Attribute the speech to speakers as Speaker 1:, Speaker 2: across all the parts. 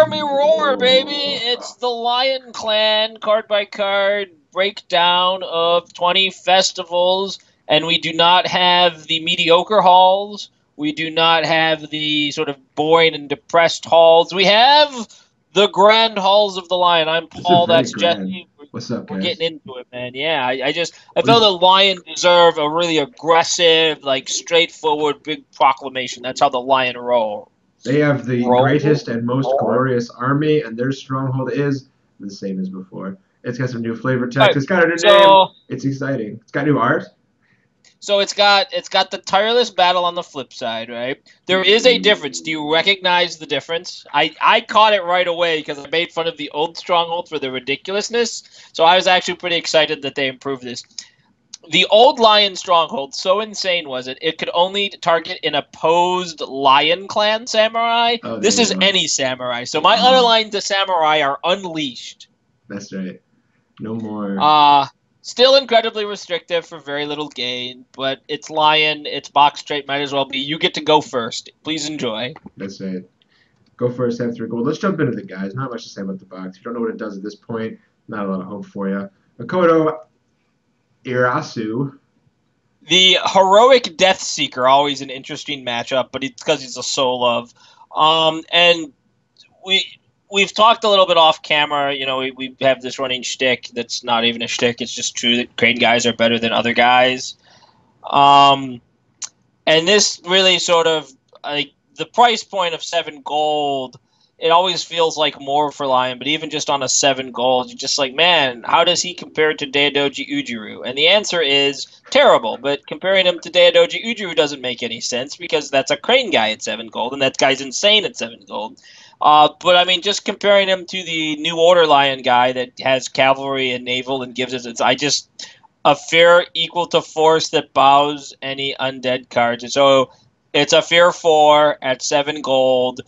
Speaker 1: Army Roar, baby! It's the Lion Clan card by card breakdown of 20 festivals, and we do not have the mediocre halls. We do not have the sort of boring and depressed halls. We have the grand halls of the Lion. I'm
Speaker 2: These are
Speaker 1: Paul.
Speaker 2: very
Speaker 1: That's
Speaker 2: grand.
Speaker 1: Jesse.
Speaker 2: What's up,
Speaker 1: We're
Speaker 2: guys?
Speaker 1: getting into it, man. Yeah, I
Speaker 2: What
Speaker 1: feel
Speaker 2: is,
Speaker 1: the Lion deserve a really aggressive, like straightforward, big proclamation. That's how the Lion roll.
Speaker 2: they have the
Speaker 1: Roll.
Speaker 2: greatest and most glorious army, and their stronghold is the same as before. It's got some new flavor
Speaker 1: All
Speaker 2: text.
Speaker 1: right.
Speaker 2: It's got a new name.
Speaker 1: So
Speaker 2: It's exciting. It's got new art.
Speaker 1: it's got the tireless battle on the flip side, right? There is a difference. Do you recognize the difference? I caught it right away because I made fun of the old stronghold for the ridiculousness. So I was actually pretty excited that they improved this. The old Lion stronghold, so insane was it? It could only target an opposed Lion Clan samurai.
Speaker 2: Oh, there
Speaker 1: This
Speaker 2: you
Speaker 1: is
Speaker 2: go.
Speaker 1: any samurai. So my other
Speaker 2: Oh,
Speaker 1: lines of samurai are unleashed.
Speaker 2: that's right. No more.
Speaker 1: Uh Still incredibly restrictive for very little gain, but it's Lion, it's box straight, might as well be. You get to go first. Please enjoy.
Speaker 2: That's right. Go first, have 3 gold. Let's jump into the guys. Not much to say about the box. If you don't know what it does at this point, not a lot of hope for you. Makoto Irasu.
Speaker 1: The heroic Death Seeker, always an interesting matchup, but it's because he's a soul of. And we've talked a little bit off camera. You know, we have this running shtick that's not even a shtick. It's just true that Crane guys are better than other guys. Um, and this really sort of like the price point of 7 gold. It always feels like more for Lion, but even just on a 7 gold, you're just like, man, how does he compare to Daedoji Ujiru? And the answer is terrible. But comparing him to Daedoji Ujiru doesn't make any sense because that's a Crane guy at 7 gold, and that guy's insane at 7 gold. But I mean, just comparing him to the New Order Lion guy that has cavalry and naval and gives us, I just a fear equal to force that bows any undead cards. And so it's a fear 4 at 7 gold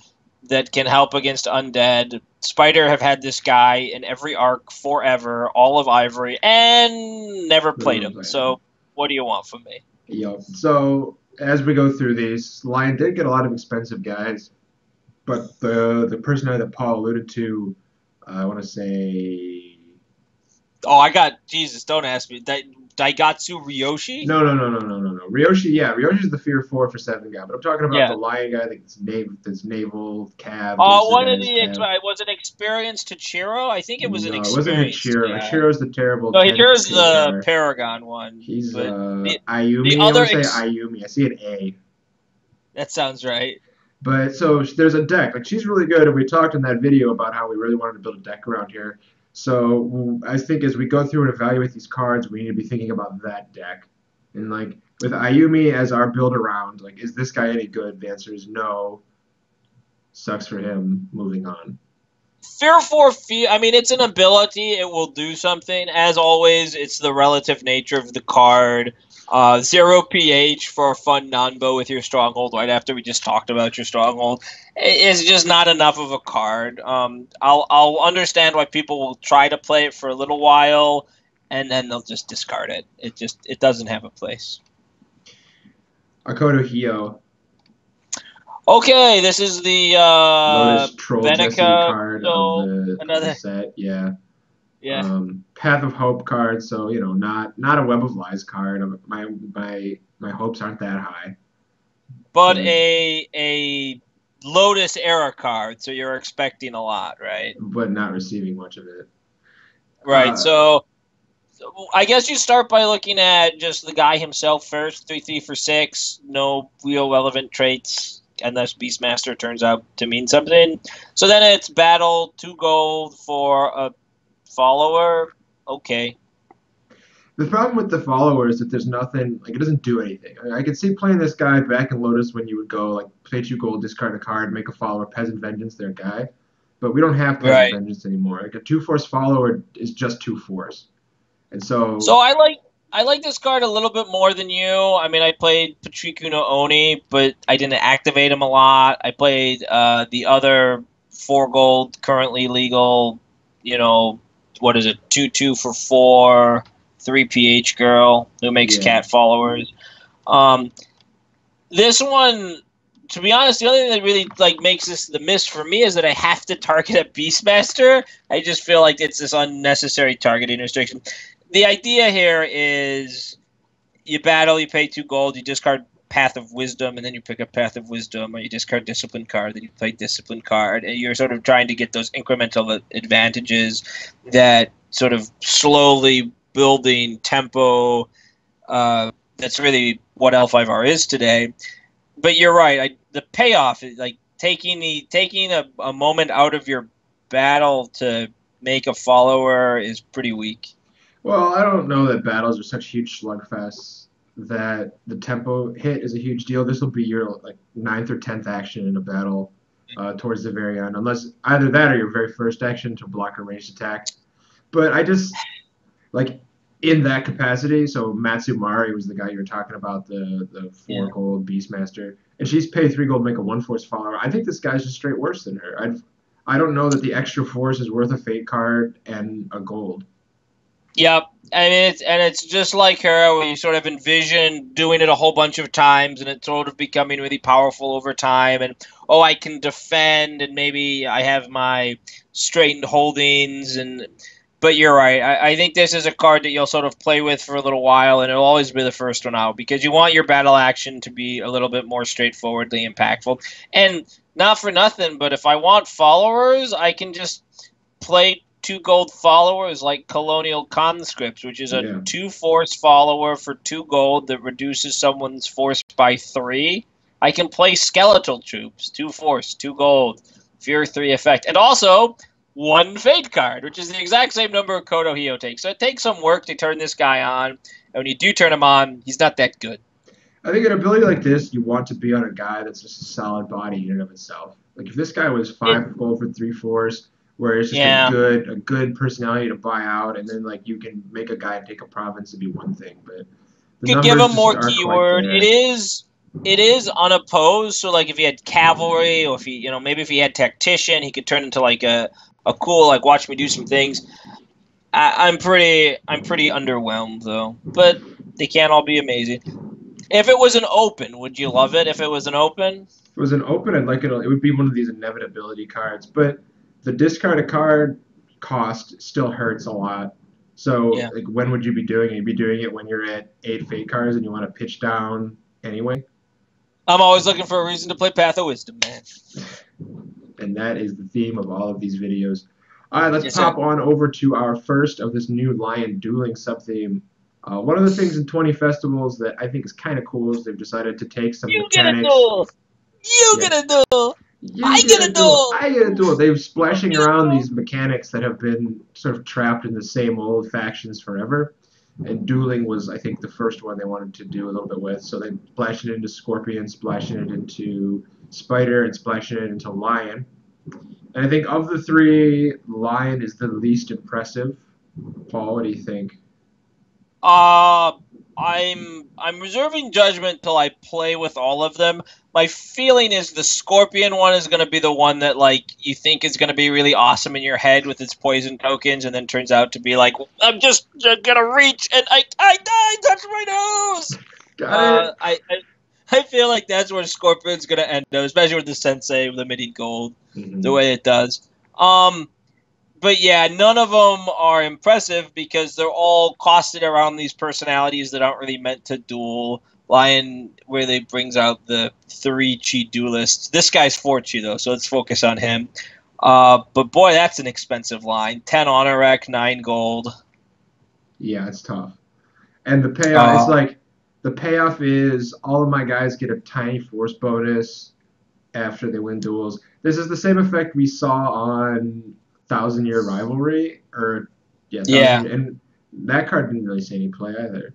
Speaker 1: that can help against undead. Spider have had this guy in every arc forever, all of Ivory, and never played him. So what do you want from me?
Speaker 2: Yep. So as we go through these, Lion did get a lot of expensive guys, but the personality that Paul alluded to, I want to say,
Speaker 1: Oh, I got Jesus. Don't ask me. Daigatsu Ryoshi.
Speaker 2: no. Ryoshi, yeah, Ryoshi's the Fear 4 for 7 guy, but I'm talking about
Speaker 1: Yeah.
Speaker 2: the Lion guy. I think it's naval cav.
Speaker 1: One of the
Speaker 2: Cav.
Speaker 1: was it experienced Tachiro? I think it was an
Speaker 2: No, it wasn't
Speaker 1: experienced
Speaker 2: Hachiro.
Speaker 1: guy.
Speaker 2: Hachiro's the terrible
Speaker 1: No,
Speaker 2: 10
Speaker 1: here's the
Speaker 2: CHR.
Speaker 1: Paragon one,
Speaker 2: He's
Speaker 1: but the
Speaker 2: Ayumi. I
Speaker 1: other
Speaker 2: want to say Ayumi. I see an A.
Speaker 1: that sounds right.
Speaker 2: But so there's a deck. Like she's really good, and we talked in that video about how we really wanted to build a deck around here. So I think as we go through and evaluate these cards, we need to be thinking about that deck. And like with Ayumi as our build around, like is this guy any good? The answer is no. Sucks for him. Moving on.
Speaker 1: Fear for fear. I mean, it's an ability. It will do something. As always, it's the relative nature of the card. 0 pH for a fun non-bow with your stronghold right after we just talked about your stronghold is just not enough of a card. I'll understand why people will try to play it for a little while and then they'll just discard it. It doesn't have a place.
Speaker 2: Akoto Hio.
Speaker 1: Okay, this is the
Speaker 2: Lotus Troll Jesse
Speaker 1: Benica.
Speaker 2: card
Speaker 1: So
Speaker 2: of the set. Yeah.
Speaker 1: Yeah.
Speaker 2: Path of Hope card, so not a Web of Lies card. My hopes aren't that high.
Speaker 1: But a Lotus era card, so you're expecting a lot, right?
Speaker 2: But not receiving much of it.
Speaker 1: Right. So I guess you start by looking at just the guy himself first. 3/3 for 6, no real relevant traits unless Beastmaster turns out to mean something. So then it's battle 2 gold for a follower. Okay.
Speaker 2: The problem with the follower is that there's nothing, like, it doesn't do anything. I could see playing this guy back in Lotus when you would go, like, pay 2 gold, discard a card, make a follower, Peasant Vengeance, their guy. But we don't have Peasant Vengeance anymore. Like, a 2-force follower is just 2-force. And so...
Speaker 1: So I like this card a little bit more than you. I mean, I played Patriku no Oni, but I didn't activate him a lot. I played the other 4 gold, currently legal, what is it, 2/2 for 4... 3 PH girl who makes cat followers. This one to be honest, the only thing that really like makes this the miss for me is that I have to target a Beastmaster. I just feel like it's this unnecessary targeting restriction. The idea here is you battle, you pay 2 gold, you discard Path of Wisdom, and then you pick up Path of Wisdom, or you discard Discipline card, then you play Discipline card, and you're sort of trying to get those incremental advantages that sort of slowly building tempo. That's really what L5R is today. But you're right. The payoff is like taking a moment out of your battle to make a follower is pretty weak.
Speaker 2: Well, I don't know that battles are such huge slugfests that the tempo hit is a huge deal. This will be your like 9th or 10th action in a battle towards the very end, unless either that or your very first action to block a ranged attack. But I just like in that capacity. So Matsumari was the guy you were talking about, the 4 gold Beastmaster, and she's paid 3 gold to make a 1 force follower. I think this guy's just straight worse than her. I don't know that the extra force is worth a fate card and a gold.
Speaker 1: Yep, and it's just like her, where you sort of envision doing it a whole bunch of times, and it's sort of becoming really powerful over time. And I can defend, and maybe I have my straightened holdings, but you're right. I think this is a card that you'll sort of play with for a little while, and it'll always be the first one out because you want your battle action to be a little bit more straightforwardly impactful. And not for nothing, but if I want followers, I can just play 2 gold followers like Colonial Conscripts, which is a 2 force follower for 2 gold that reduces someone's force by 3. I can play Skeletal Troops, 2 force, 2 gold, Fear 3 effect, and also 1 fate card, which is the exact same number of Kotohio takes. So it takes some work to turn this guy on, and when you do turn him on, he's not that good.
Speaker 2: I think an ability like this, you want to be on a guy that's just a solid body in and of itself. Like if this guy was 5 gold for 3 force, where it's just a good personality to buy out, and then like you can make a guy take a province to be one thing, but
Speaker 1: you could give him more keyword. It is unopposed, so like if he had cavalry, or if he maybe if he had tactician, he could turn into like a cool like watch me do some things. I'm pretty underwhelmed though, but they can't all be amazing. If it was an open, would you love it? If it was an open,
Speaker 2: if it was an open, I'd like it. It would be one of these inevitability cards, but the discard a card cost still hurts a lot. So, like, when would you be doing it? You'd be doing it when you're at 8 fate cards and you want to pitch down anyway?
Speaker 1: I'm always looking for a reason to play Path of Wisdom, man.
Speaker 2: And that is the theme of all of these videos. All right, let's pop on over to our first of this new Lion dueling sub-theme. One of the things in 20 festivals that I think is kind of cool is they've decided to take some mechanics.
Speaker 1: You get a duel! I get a duel!
Speaker 2: I get a duel! They're splashing around these mechanics that have been sort of trapped in the same old factions forever. And dueling was, I think, the first one they wanted to do a little bit with. So they splashed it into Scorpion, splashing it into Spider, and splashing it into Lion. And I think of the 3, Lion is the least impressive. Paul, what do you think?
Speaker 1: I'm reserving judgment till I play with all of them. My feeling is the Scorpion one is going to be the one that like you think is going to be really awesome in your head with its poison tokens, and then turns out to be like, I'm just gonna reach and I touched my nose.
Speaker 2: Got it.
Speaker 1: I feel like that's where Scorpion's going to end up, especially with the Sensei limiting gold the way it does. But yeah, none of them are impressive because they're all costed around these personalities that aren't really meant to duel. Lion really brings out the 3 chi duelists. This guy's 4 chi though, so let's focus on him. But boy, that's an expensive line. 10 honor rec, 9 gold.
Speaker 2: Yeah, it's tough. And the payoff is like, the payoff is all of my guys get a tiny force bonus after they win duels. This is the same effect we saw on 1,000-Year Rivalry, and that card didn't really see any play either.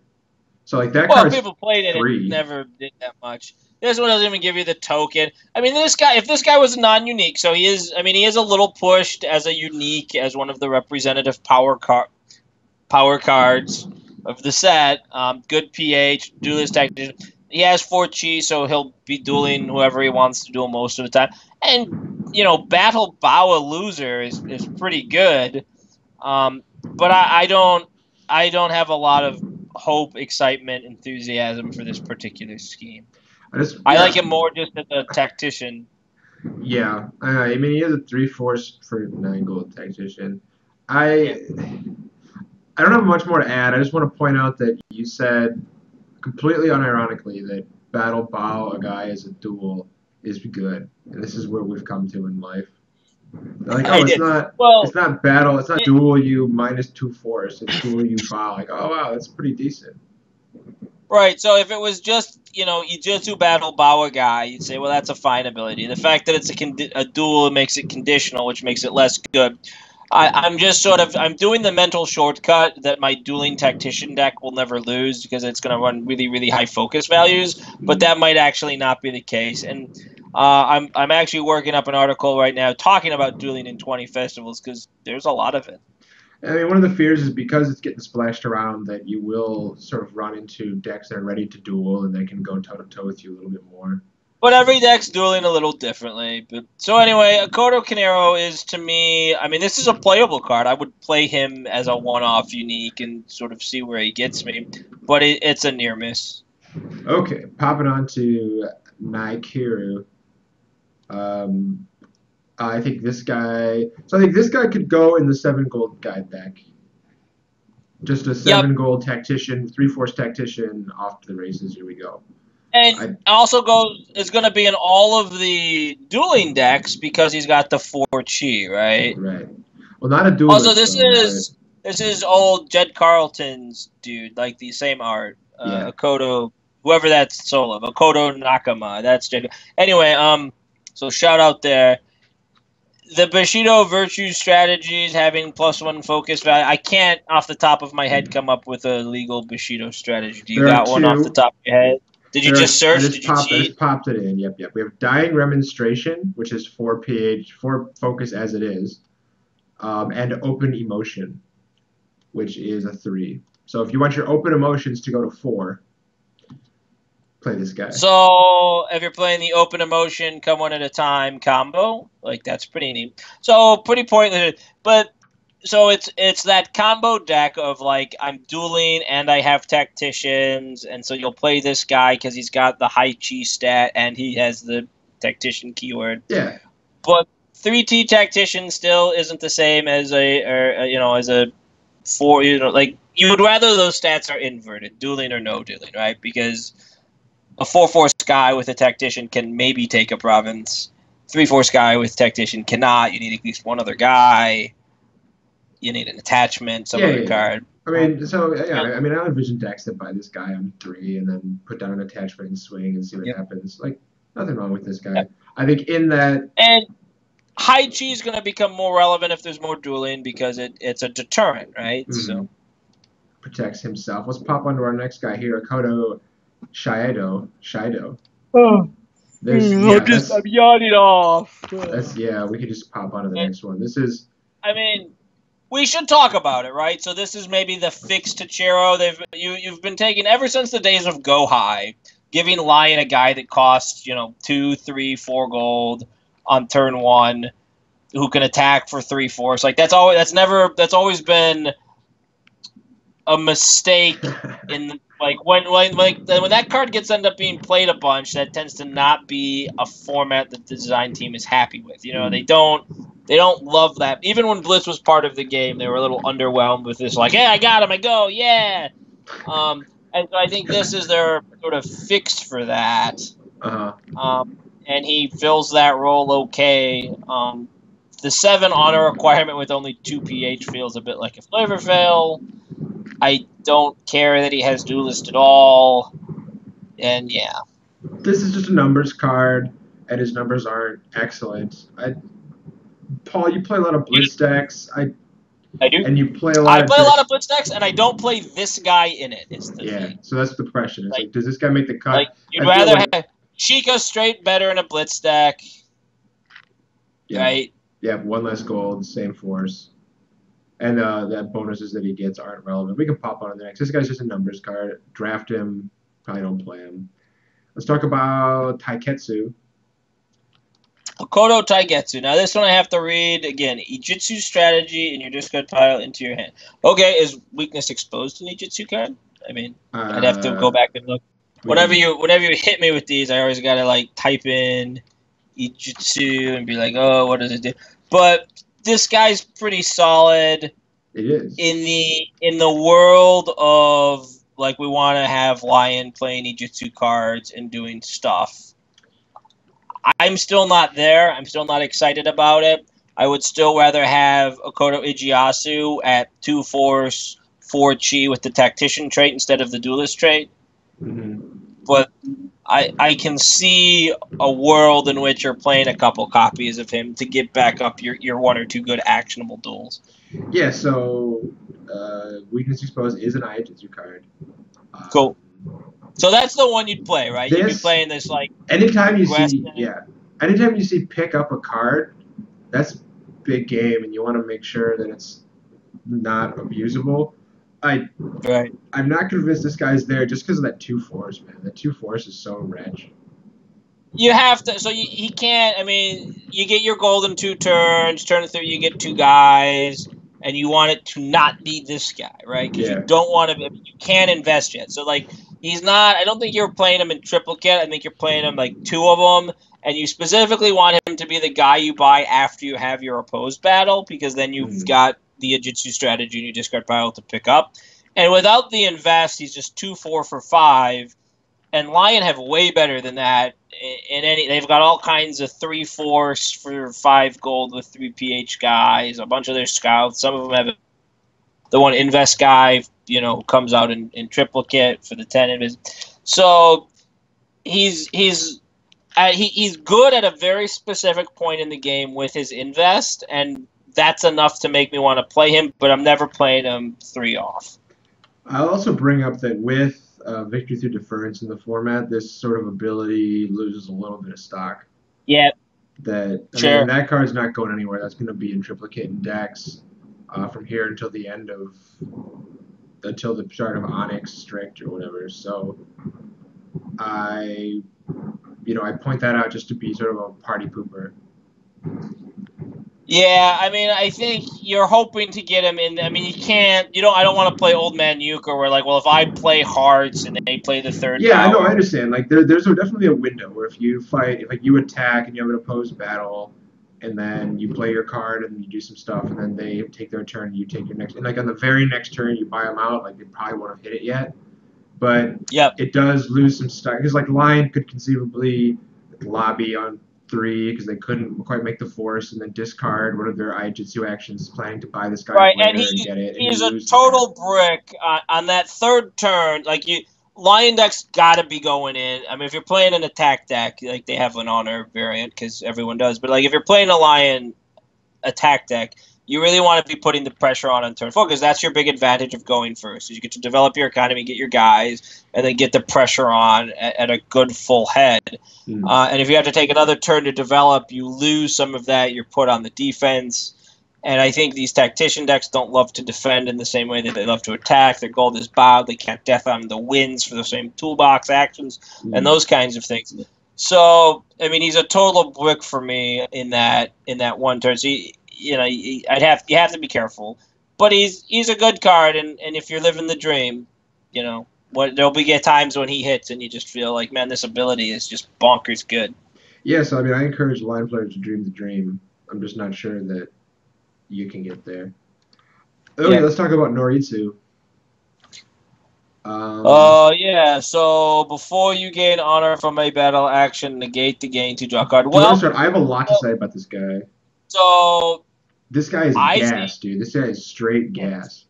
Speaker 2: So like that card.
Speaker 1: Well, people played it, it never did that much. This one doesn't even give you the token. I mean, if this guy was non-unique, so he is. I mean, he is a little pushed as a unique, as one of the representative power cards of the set. Good PH, duelist tactician. He has 4 chi, so he'll be dueling whoever he wants to duel most of the time. And Battle Bawa Loser is pretty good, but I don't have a lot of hope, excitement, enthusiasm for this particular scheme. I
Speaker 2: Yeah,
Speaker 1: like him more just as a tactician.
Speaker 2: yeah. I mean, he is a 3/4 for 9 gold tactician.
Speaker 1: Yeah.
Speaker 2: I I don't have much more to add. I just want to point out that you said completely unironically that battle bow a guy as a duel is good, and this is where we've come to in life. They're like,
Speaker 1: I
Speaker 2: oh,
Speaker 1: did.
Speaker 2: it's
Speaker 1: Well,
Speaker 2: not battle, it's not
Speaker 1: it,
Speaker 2: duel you -2 force, it's duel you bow. Like, oh wow, that's pretty decent.
Speaker 1: right. So if it was just, Ijutsu battle Bawa guy, you'd say, well, that's a fine ability. The fact that it's a duel makes it conditional, which makes it less good. I'm just I'm doing the mental shortcut that my dueling tactician deck will never lose because it's going to run really, really high focus values, but that might actually not be the case. And I'm actually working up an article right now talking about dueling in 20 festivals because there's a lot of it.
Speaker 2: I mean, one of the fears is because it's getting splashed around that you will sort of run into decks that are ready to duel and they can go toe to toe with you a little bit more.
Speaker 1: But every deck's dueling a little differently. But so anyway, Akoto Kanero is to me. I mean, this is a playable card. I would play him as a one-off unique and sort of see where he gets me. But it's a near miss.
Speaker 2: Okay, popping on to Naikiru. Um, I think this guy. So I think this guy could go in the 7 gold guide deck. Just a
Speaker 1: Yep,
Speaker 2: 7 gold tactician, 3/4 tactician off to the races. Here we go.
Speaker 1: and
Speaker 2: I
Speaker 1: also is going to be in all of the dueling decks because he's got the 4 chi, right?
Speaker 2: right. Well, not a
Speaker 1: Also,
Speaker 2: duelist though, but
Speaker 1: this is old Jed Carlton's dude, like the same art.
Speaker 2: yeah,
Speaker 1: Akoto, whoever that's soul of, Akoto Nakama. That's Jed. Anyway, so shout out there. The Bushido Virtue strategies having +1 focus value. I can't off the top of my head come up with a legal Bushido strategy. Do you
Speaker 2: there are
Speaker 1: got one off the
Speaker 2: two.
Speaker 1: top of your head? Did you just search? Did you
Speaker 2: I
Speaker 1: cheat?
Speaker 2: just popped it in. Yep, yep. We have Dying Remonstration, which is 4 pH, 4 focus as it is, and Open Emotion, which is a 3. So if you want your open emotions to go to 4, play this guy.
Speaker 1: So if you're playing the open emotion, come one at a time combo, like that's pretty neat. So pretty pointless, but so it's that combo deck of like I'm dueling and I have tacticians, and so you'll play this guy because he's got the high chi stat and he has the tactician keyword.
Speaker 2: Yeah,
Speaker 1: But 3T tactician still isn't the same as as a four. Like you would rather those stats are inverted, dueling or no dueling, right? Because a 4/4 guy with a tactician can maybe take a province. 3/4 guy with tactician cannot. You need at least one other guy. You need an attachment, some
Speaker 2: yeah,
Speaker 1: other
Speaker 2: yeah, yeah.
Speaker 1: card.
Speaker 2: I mean, so yeah,
Speaker 1: Yeah.
Speaker 2: I mean, I envision decks that buy this guy on 3 and then put down an attachment and swing and see what
Speaker 1: Yep.
Speaker 2: happens. Like nothing wrong with this guy.
Speaker 1: Yep.
Speaker 2: I think in that.
Speaker 1: And high chi is going to become more relevant if there's more dueling because it's a deterrent, right?
Speaker 2: Mhm.
Speaker 1: So
Speaker 2: Protects himself. Let's pop onto our next guy here, Akoto Shido.
Speaker 1: oh,
Speaker 2: There's yeah,
Speaker 1: I'm yawning off.
Speaker 2: that's yeah. We could just pop onto the
Speaker 1: And,
Speaker 2: next one. This is
Speaker 1: I mean, we should talk about it, right? So this is maybe the fix to Chero. You've been taking ever since the days of Go High, giving Lion a guy that costs 2, 3, 4 gold on turn 1, who can attack for 3/4. Like that's always been a mistake in when that card gets end up being played a bunch. That tends to not be a format that the design team is happy with. They don't love that. Even when Blitz was part of the game, they were a little underwhelmed with this. Like, hey, I got him, I go, yeah. And so I think this is their sort of fix for that. And he fills that role okay. The 7 honor requirement with only 2 pH feels a bit like a flavor fail. I don't care that he has duelist at all. And yeah.
Speaker 2: This is just a numbers card, and his numbers aren't excellent. Paul, you play a lot of blitz decks.
Speaker 1: I do.
Speaker 2: And you play a lot
Speaker 1: I
Speaker 2: of
Speaker 1: play a lot
Speaker 2: decks.
Speaker 1: of blitz decks, and I don't play this guy in it. Is the
Speaker 2: Yeah,
Speaker 1: thing.
Speaker 2: so that's the question. It's
Speaker 1: Like,
Speaker 2: like, does this guy make the cut?
Speaker 1: like you'd
Speaker 2: I feel
Speaker 1: rather
Speaker 2: like,
Speaker 1: have Chica straight better in a blitz deck,
Speaker 2: yeah,
Speaker 1: right?
Speaker 2: yeah, 1 less gold, same force. And the bonuses that he gets aren't relevant. We can pop on the next. This guy's just a numbers card. Draft him. Probably don't play him. Let's talk about Taiketsu.
Speaker 1: Hokoto Taigetsu. Now this one I have to read again. Ijutsu strategy in your discard pile into your hand. Okay, is weakness exposed in Ijutsu card? I mean, I'd have to go back and look. whenever you hit me with these, I always gotta like type in Ijutsu and be like, oh, what does it do? But this guy's pretty solid.
Speaker 2: It is.
Speaker 1: In the world of like we want to have Lion playing Ijutsu cards and doing stuff. I'm still not there. I'm still not excited about it. I would still rather have Okoto Ijiyasu at 2 force, 4 chi with the tactician trait instead of the duelist trait.
Speaker 2: Mm-hmm.
Speaker 1: But I can see a world in which you're playing a couple copies of him to get back up your 1 or 2 good actionable duels.
Speaker 2: Yeah, so Weakness Exposed is an Aijutsu card.
Speaker 1: Cool. So that's the one you'd play, right? You'd be playing this like
Speaker 2: anytime you see pick up a card, that's big game, and you want to make sure that it's not abusable. I'm not convinced this guy's there just because of that 2 force, man. That 2 force is so wretched.
Speaker 1: You have to, so he can't. I mean, you get your golden 2 turns. Turn 3, you get 2 guys, and you want it to not be this guy, right? Because you don't want to. You can't invest yet. So like, he's not. I don't think you're playing him in triplicate. I think you're playing him like 2 of them, and you specifically want him to be the guy you buy after you have your opposed battle, because then you've got the Ijutsu strategy and you discard pile to pick up. And without the invest, he's just 2/4 for 5. And Lion have way better than that. They've got all kinds of 3 force for 5 gold with 3 PH guys. A bunch of their scouts. Some of them have the one invest guy. Comes out in triplicate for the 10 invest. So he's good at a very specific point in the game with his invest, and that's enough to make me want to play him. But I'm never playing him 3 off.
Speaker 2: I'll also bring up that with Victory Through Deference in the format, this sort of ability loses a little bit of stock.
Speaker 1: Yeah.
Speaker 2: That card's not going anywhere. That's going to be in triplicate and decks from here until the start of Onyx Strict or whatever. So I point that out just to be sort of a party pooper.
Speaker 1: Yeah, I mean, I think you're hoping to get him in. I mean, I don't want to play Old Man Yuka where, like, well, if I play Hearts and they play the 3rd
Speaker 2: Yeah,
Speaker 1: power.
Speaker 2: I know, I understand. Like, there's definitely a window where if you fight, if you attack and you have an opposed battle, and then you play your card and you do some stuff, and then they take their turn and you take your next. And, like, on the very next turn, you buy them out. Like, they probably won't have hit it yet. But it does lose some stock. Because, like, Lion could conceivably lobby on 3 because they couldn't quite make the force, and then discard one of their Aijutsu actions, planning to buy this guy
Speaker 1: right,
Speaker 2: later
Speaker 1: and
Speaker 2: get it.
Speaker 1: He's a total brick on that 3rd turn. Like Lion deck's got to be going in. I mean, if you're playing an attack deck, like they have an honor variant because everyone does. But like if you're playing a Lion attack deck, you really want to be putting the pressure on turn 4 because that's your big advantage of going first. Is you get to develop your economy, get your guys, and then get the pressure on at a good full head. And if you have to take another turn to develop, you lose some of that. You're put on the defense. And I think these tactician decks don't love to defend in the same way that they love to attack. Their gold is bowed. They can't death on the wins for the same toolbox actions and those kinds of things. So, I mean, he's a total brick for me in that 1 turn. So, you have to be careful. But he's a good card, and if you're living the dream, there'll be times when he hits and you just feel like, man, this ability is just bonkers good.
Speaker 2: Yeah, so I mean, I encourage Lion players to dream the dream. I'm just not sure that you can get there. Okay, let's talk about Noritsu.
Speaker 1: Yeah. So before you gain honor from a battle action, negate the gain to draw card.
Speaker 2: I have a lot to say about this guy.
Speaker 1: So
Speaker 2: this guy is gas, dude. This guy is straight gas.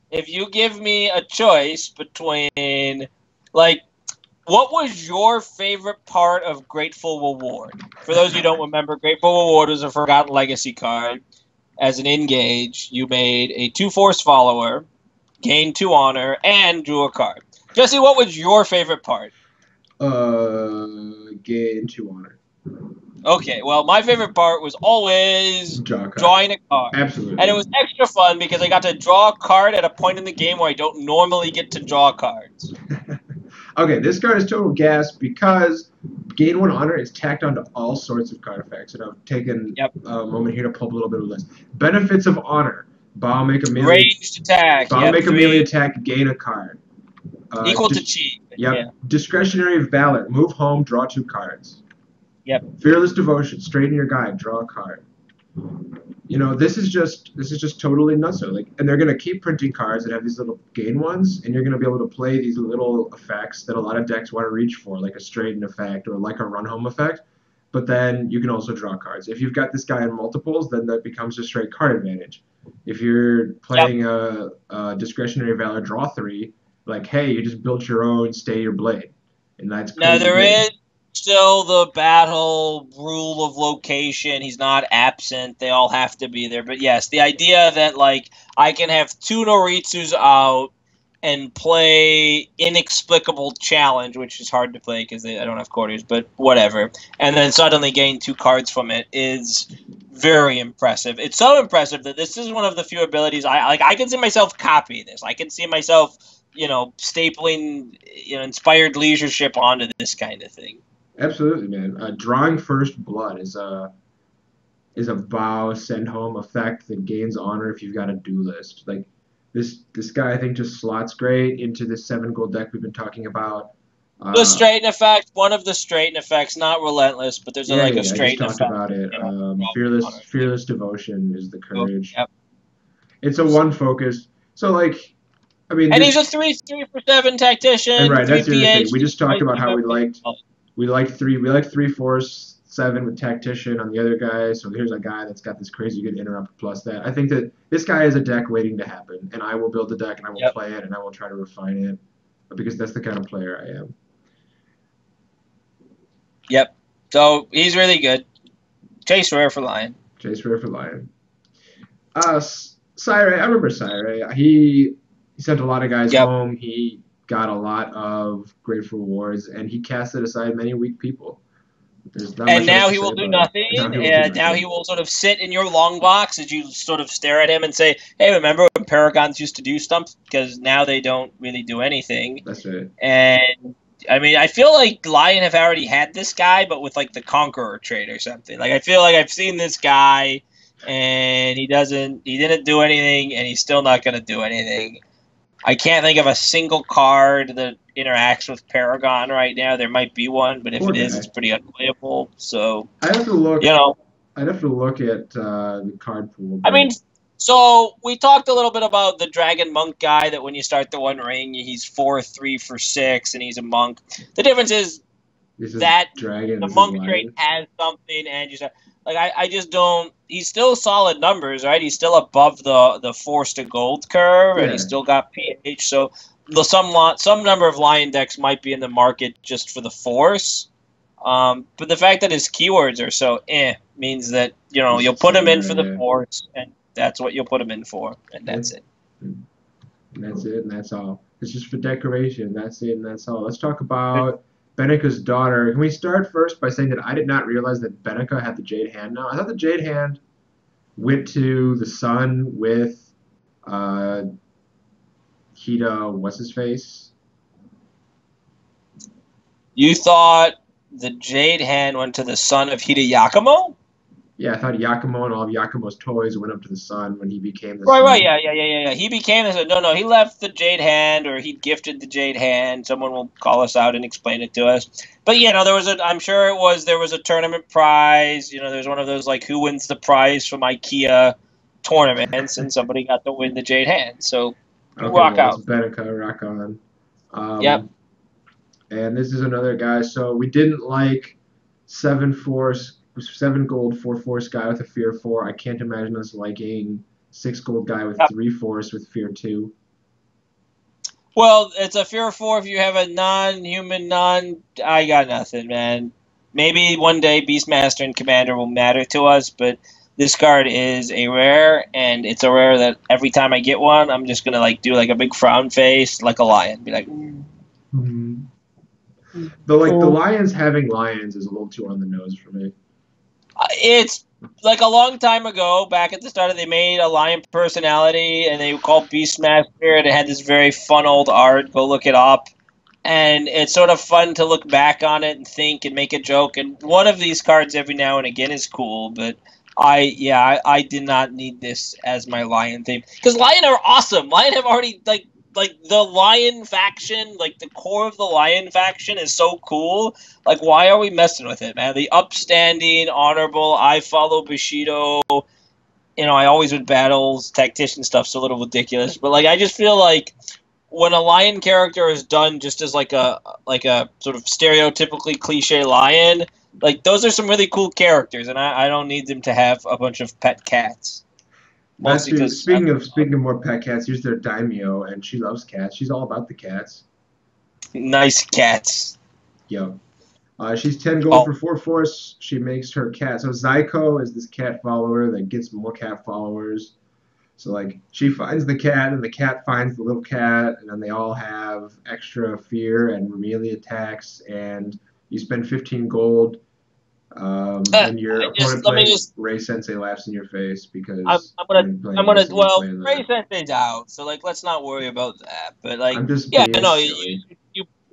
Speaker 1: If you give me a choice between, like, what was your favorite part of Grateful Reward? For those who don't remember, Grateful Reward was a Forgotten Legacy card. As an engage, you made a 2 force follower, gained 2 honor, and drew a card. Jesse, what was your favorite part?
Speaker 2: Gain 2 honor.
Speaker 1: Okay, well, my favorite part was always drawing a card.
Speaker 2: Absolutely.
Speaker 1: And it was extra fun because I got to draw a card at a point in the game where I don't normally get to draw cards.
Speaker 2: Okay, this card is total gas because gain 1 honor is tacked onto all sorts of card effects. And I've taken a moment here to pull up a little bit of a list. Benefits of honor. Bow make a melee.
Speaker 1: Ranged attack.
Speaker 2: Bow make a melee attack, gain a card.
Speaker 1: Equal to cheat.
Speaker 2: Yep.
Speaker 1: Yeah.
Speaker 2: Discretionary Valor. Move home, draw 2 cards.
Speaker 1: Yep.
Speaker 2: Fearless Devotion. Straighten your guide, draw a card. This is just totally nuts. Like, and they're gonna keep printing cards that have these little gain ones, and you're gonna be able to play these little effects that a lot of decks want to reach for, like a straighten effect or like a run home effect. But then you can also draw cards. If you've got this guy in multiples, then that becomes a straight card advantage. If you're playing a discretionary valor draw 3, like, hey, you just built your own stay your blade, and that's crazy.
Speaker 1: Now there is still the battle rule of location. He's not absent. They all have to be there. But yes, the idea that like I can have 2 Noritsus out and play Inexplicable Challenge, which is hard to play because I don't have quarters, but whatever, and then suddenly gain 2 cards from it is very impressive. It's so impressive that this is one of the few abilities I can see myself copying this. I can see myself, stapling, inspired leadership onto this kind of thing.
Speaker 2: Absolutely, man. Drawing First Blood is a vow send home effect that gains honor if you've got a duelist. Like this guy, I think, just slots great into this 7 gold deck we've been talking about.
Speaker 1: The straighten effect, one of the straighten effects, not relentless, but there's a straighten
Speaker 2: effect. I just talked about it. Fearless Devotion is the courage.
Speaker 1: Yep.
Speaker 2: It's a 1 focus. So like, I mean,
Speaker 1: and he's a 3/7 tactician.
Speaker 2: And right, that's the other thing. We just talked about how we liked 3/4/7 with tactician on the other guy. So here's a guy that's got this crazy good interrupt plus that. I think that this guy is a deck waiting to happen, and I will build the deck and I will play it and I will try to refine it because that's the kind of player I am.
Speaker 1: Yep. So he's really good. Chase Rare for Lion.
Speaker 2: Syray, I remember Syray. He sent a lot of guys home. He got a lot of great rewards, and he casted aside many weak people.
Speaker 1: And now he will do nothing. Now he will sort of sit in your long box as you sort of stare at him and say, hey, remember when Paragons used to do stuff? Because now they don't really do anything.
Speaker 2: That's right.
Speaker 1: And, I mean, I feel like Lion have already had this guy, but with, like, the Conqueror trait or something. Like, I feel like I've seen this guy, and he didn't do anything, and he's still not going to do anything. I can't think of a single card that interacts with Paragon right now. There might be one, but if it is, it's pretty unplayable. So
Speaker 2: I'd have to look. I'd have to look at the card pool.
Speaker 1: I mean, so we talked a little bit about the Dragon Monk guy. That when you start the 1 ring, he's 4/3 for 6, and he's a monk. The difference is that the monk trait has something, and you start. Like, I just don't. He's still solid numbers, right? He's still above the force to gold curve, and he's still got pH. So some number of Lion decks might be in the market just for the force. But the fact that his keywords are so means that you'll put him in for the force, and that's what you'll put him in for, and that's it.
Speaker 2: And that's it, and that's all. It's just for decoration. That's it, and that's all. Let's talk about Beneka's daughter. Can we start first by saying that I did not realize that Beneka had the Jade Hand now? I thought the Jade Hand went to the sun with Hida, what's-his-face?
Speaker 1: You thought the Jade Hand went to the son of Hida Yakumo?
Speaker 2: Yeah, I thought Yakumo and all of Yakumo's toys went up to the sun when he became the
Speaker 1: sun.
Speaker 2: Right,
Speaker 1: yeah. He became the sun. No, he left the Jade Hand, or he gifted the Jade Hand. Someone will call us out and explain it to us. But there was I'm sure there was a tournament prize. There's one of those like who wins the prize from IKEA tournaments, and somebody got to win the Jade Hand. So rock out.
Speaker 2: It's Beneka, rock on.
Speaker 1: Yep.
Speaker 2: And this is another guy. So we didn't like 7 gold 4 force guy with a fear 4. I can't imagine us liking 6 gold guy with 3 force with fear 2.
Speaker 1: Well, it's a fear 4 if you have a non-human, I got nothing, man. Maybe one day Beastmaster and Commander will matter to us, but this card is a rare, and it's a rare that every time I get one, I'm just gonna do a big frown face like a lion, be like.
Speaker 2: Mm-hmm. The Lions having lions is a little too on the nose for me.
Speaker 1: It's like a long time ago, back at the start they made a lion personality, and they called Beastmaster, and it had this very fun old art. Go look it up. And it's sort of fun to look back on it and think and make a joke. And one of these cards every now and again is cool, but I did not need this as my Lion theme. Because Lion are awesome. Lion have already, like the Lion faction, like the core of the Lion faction is so cool. Like, why are we messing with it, man? The upstanding, honorable, I follow Bushido. You know, I always win battles, tactician stuff's a little ridiculous, but like I just feel like when a lion character is done just as like a sort of stereotypically cliche lion, like those are some really cool characters, and I don't need them to have a bunch of pet cats. Mostly
Speaker 2: Actually,
Speaker 1: because
Speaker 2: speaking of more pet cats, here's their daimyo, and she loves cats. She's all about the cats.
Speaker 1: nice cats.
Speaker 2: Yo. She's 10 gold
Speaker 1: Oh,
Speaker 2: for 4 force. She makes her cat. So Zyko is this cat follower that gets more cat followers. So like she finds the cat and the cat finds the little cat and then they all have extra fear and melee attacks and you spend 15 gold and your opponent
Speaker 1: let me
Speaker 2: playing
Speaker 1: just.
Speaker 2: Ray Sensei laughs in your face
Speaker 1: I'm,
Speaker 2: because
Speaker 1: I'm
Speaker 2: when
Speaker 1: gonna,
Speaker 2: you're playing
Speaker 1: I'm
Speaker 2: Ray
Speaker 1: gonna.
Speaker 2: Sensei, you're
Speaker 1: Well,
Speaker 2: playing
Speaker 1: Ray
Speaker 2: that.
Speaker 1: Sensei's out, so like, let's not worry about that. But like,
Speaker 2: I'm just
Speaker 1: yeah,
Speaker 2: being
Speaker 1: no,
Speaker 2: silly.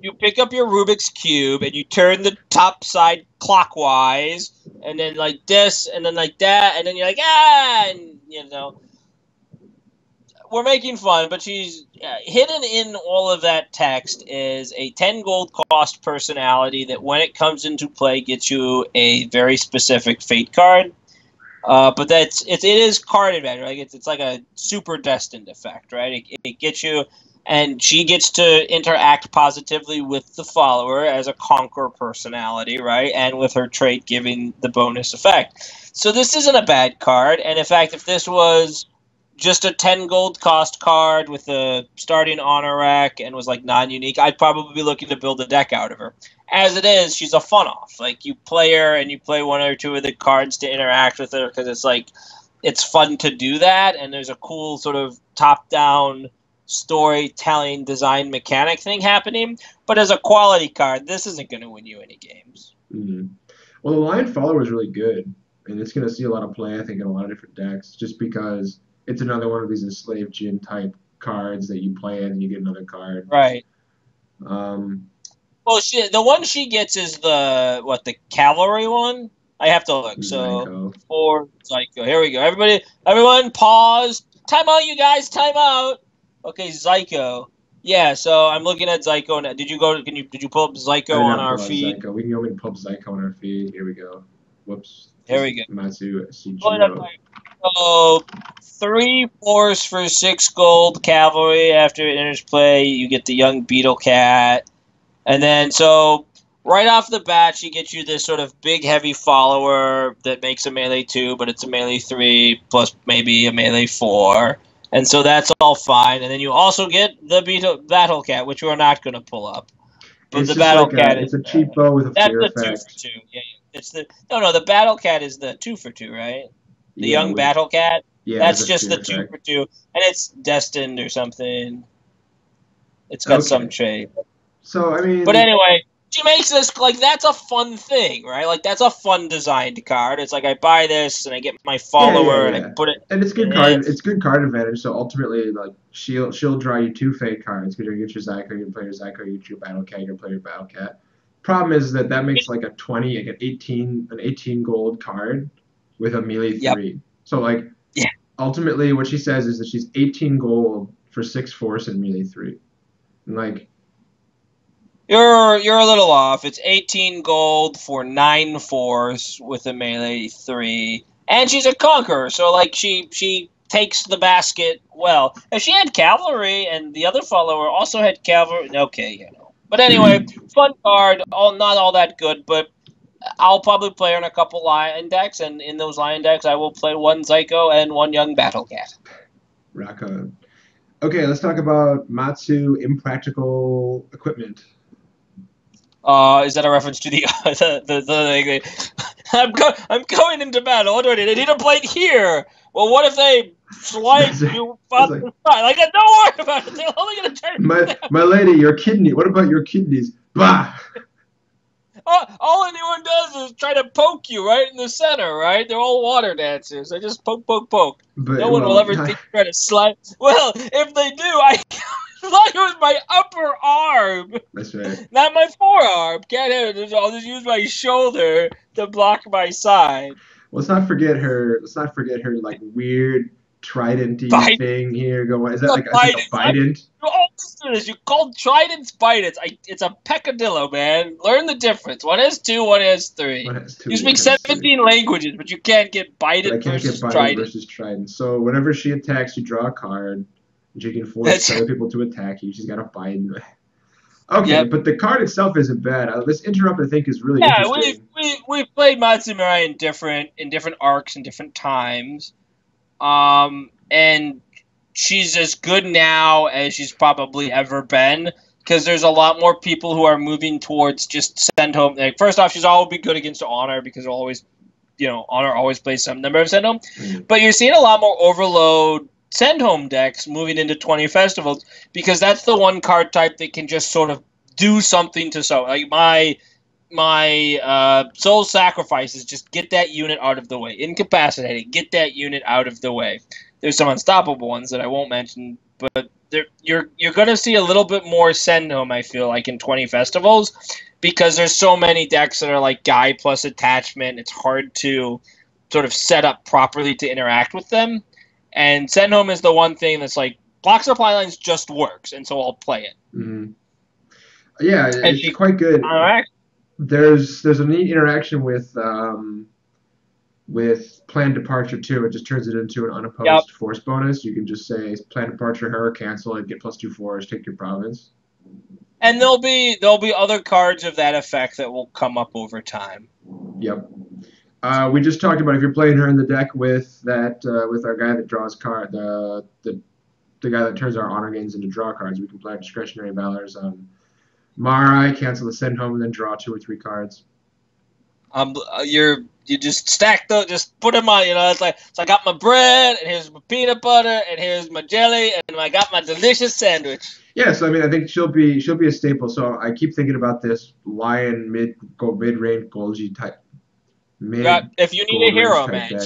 Speaker 1: you pick up your Rubik's cube and you turn the top side clockwise, and then like this, and then like that, and then you're like and you know. We're making fun, but she's hidden in all of that text is a 10 gold cost personality that when it comes into play gets you a very specific fate card. But it is card advantage. Like it's like a super destined effect, right? It gets you, and she gets to interact positively with the follower as a conquer personality, right? And with her trait giving the bonus effect. So this isn't a bad card, and in fact, if this was just a 10 gold cost card with a starting honor rack and was like non-unique, I'd probably be looking to build a deck out of her. As it is, she's a fun off. Like you play her and you play one or two of the cards to interact with her because it's like it's fun to do that, and there's a cool sort of top-down storytelling design mechanic thing happening. But as a quality card, this isn't going to win you any games.
Speaker 2: Mm-hmm. Well, the Lion follower is really good, and it's going to see a lot of play, I think, in a lot of different decks, just because it's another one of these enslaved Jin type cards that you play and you get another card.
Speaker 1: Right.
Speaker 2: Um,
Speaker 1: Well, the one she gets is the cavalry one. I have to look. So
Speaker 2: Zyko.
Speaker 1: for Zyko, here we go. Everyone, pause. Time out, you guys. Time out. Okay, Zyko. Yeah. So I'm looking at Zyko. Now. Did you pull up
Speaker 2: I
Speaker 1: Zyko
Speaker 2: did
Speaker 1: on
Speaker 2: not
Speaker 1: our
Speaker 2: pull out
Speaker 1: feed?
Speaker 2: Zyko. We can go and pull up Zyko on our feed. Here we go. Whoops.
Speaker 1: Here we go.
Speaker 2: Matsu
Speaker 1: Pulling up
Speaker 2: Sujiro.
Speaker 1: So 3 force for 6 gold cavalry. After it enters play, you get the young beetle cat. And then, so right off the bat, she gets you this sort of big, heavy follower that makes a melee 2, but it's a melee 3 plus maybe a melee 4. And so that's all fine. And then you also get the battle cat, which we're not going to pull up. But
Speaker 2: It's
Speaker 1: the
Speaker 2: just
Speaker 1: battle
Speaker 2: like
Speaker 1: cat
Speaker 2: it's
Speaker 1: is
Speaker 2: a cheap bow with a
Speaker 1: that's
Speaker 2: fear
Speaker 1: the 2 for
Speaker 2: effect.
Speaker 1: 2. Yeah, it's no, the battle cat is the 2 for 2, right? The
Speaker 2: Yeah,
Speaker 1: young battle cat.
Speaker 2: with
Speaker 1: That's
Speaker 2: a
Speaker 1: just
Speaker 2: fear
Speaker 1: the 2
Speaker 2: effect.
Speaker 1: for 2, and it's destined or something. It's got some
Speaker 2: Okay.
Speaker 1: trait.
Speaker 2: So I
Speaker 1: But
Speaker 2: mean,
Speaker 1: anyway, she makes this like that's a fun thing, right? Like that's a fun designed card. It's like I buy this and I get my follower and I
Speaker 2: yeah.
Speaker 1: put it
Speaker 2: And it's good
Speaker 1: in
Speaker 2: card.
Speaker 1: it.
Speaker 2: It's good card advantage. So ultimately, like she'll draw you 2 fake cards because you get your Zyko, you can play your Zyko, you get your Battle Cat, you can play your Battle Cat. Problem is that makes like a 20, like an 18 gold card with a melee
Speaker 1: Yep.
Speaker 2: 3. So like
Speaker 1: Yeah.
Speaker 2: ultimately, what she says is that she's 18 gold for 6 force and melee 3. And like
Speaker 1: You're a little off. It's 18 gold for 9 force with a melee 3. And she's a conqueror, so like she takes the basket well. If she had cavalry and the other follower also had cavalry, okay, you know. But anyway, fun card, not all that good, but I'll probably play her in a couple lion decks, and in those lion decks I will play one Zyko and one young battle cat.
Speaker 2: rock on. Okay, let's talk about Matsu impractical equipment.
Speaker 1: Is that a reference to I'm going into battle. What do I need? I need a blade here. Well, what if they slide you off
Speaker 2: like,
Speaker 1: the side? Like, don't worry about it. They're only going to turn
Speaker 2: my lady, your kidney. What about your kidneys? Bah!
Speaker 1: All anyone does is try to poke you right in the center, right? They're all water dancers. They just poke, poke, poke.
Speaker 2: But
Speaker 1: No one will ever think you try to slide. Well, if they do, I thought it was my upper arm.
Speaker 2: That's right.
Speaker 1: Not my forearm. Can't have it. I'll just use my shoulder to block my side.
Speaker 2: Let's not forget her. Let's not forget her like weird trident-y
Speaker 1: Biden,
Speaker 2: thing here going. Is that
Speaker 1: the
Speaker 2: like it's like a
Speaker 1: Bidens.
Speaker 2: Bident?
Speaker 1: You always do this. You called tridents Bidens. It's a peccadillo, man. Learn the difference. One has two, one has three.
Speaker 2: One has two,
Speaker 1: You speak
Speaker 2: one has three.
Speaker 1: 17 languages, but you can't get
Speaker 2: But I
Speaker 1: Biden
Speaker 2: can't get
Speaker 1: versus
Speaker 2: Bident
Speaker 1: trident.
Speaker 2: versus Trident. So whenever she attacks, you draw a card, and she can force
Speaker 1: That's
Speaker 2: other people to attack you. She's got a Bident. Okay,
Speaker 1: yep.
Speaker 2: but the card itself isn't bad. This interrupt, I think, is really
Speaker 1: Yeah,
Speaker 2: interesting.
Speaker 1: we've played Matsumura in different arcs and different times. And she's as good now as she's probably ever been because there's a lot more people who are moving towards just send home. Like, first off, she's always be good against Honor because always, Honor always plays some number of send home. But you're seeing a lot more Overload send home decks moving into 20 festivals because that's the one card type that can just sort of do something to so like my Soul Sacrifices, just get that unit out of the way. Incapacitated, get that unit out of the way. There's some unstoppable ones that I won't mention, but you're going to see a little bit more send home, I feel like, in 20 festivals because there's so many decks that are like Guy plus attachment. It's hard to sort of set up properly to interact with them. And send home is the one thing that's like, block supply lines just works, and so I'll play it.
Speaker 2: Mm-hmm. Yeah, it's quite good. There's a neat interaction with Planned Departure too. It just turns it into an unopposed force bonus. You can just say Planned Departure, her, cancel it, get +2 force, take your province.
Speaker 1: And there'll be other cards of that effect that will come up over time.
Speaker 2: Yep. We just talked about if you're playing her in the deck with that with our guy that draws card the guy that turns our honor gains into draw cards. We can play Discretionary Valors on Marai, cancel the send home, and then draw 2 or 3 cards.
Speaker 1: You just stack those, just put them on. It's like, so I got my bread, and here's my peanut butter, and here's my jelly, and I got my delicious sandwich.
Speaker 2: Yeah, so I mean, I think she'll be a staple. So I keep thinking about this Lion mid range Golgi type.
Speaker 1: If you need a hero, man,